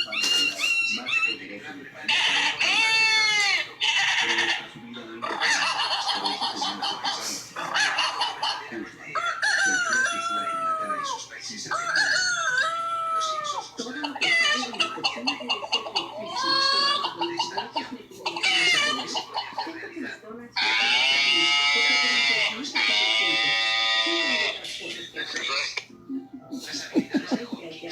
más poderoso del país para matar al ejército. Pero nuestra subida no interfería, por eso seguimos ocupando. Cualquiera que sea que matara a esos países se todo lo que sale de mi cocina debe ser riquísimo, pero cuando los brazos me comunican a sabores, siento que las donas me hacen feliz, porque durante la noche todo junto. ¿Qué hay de otras cosas que hacer?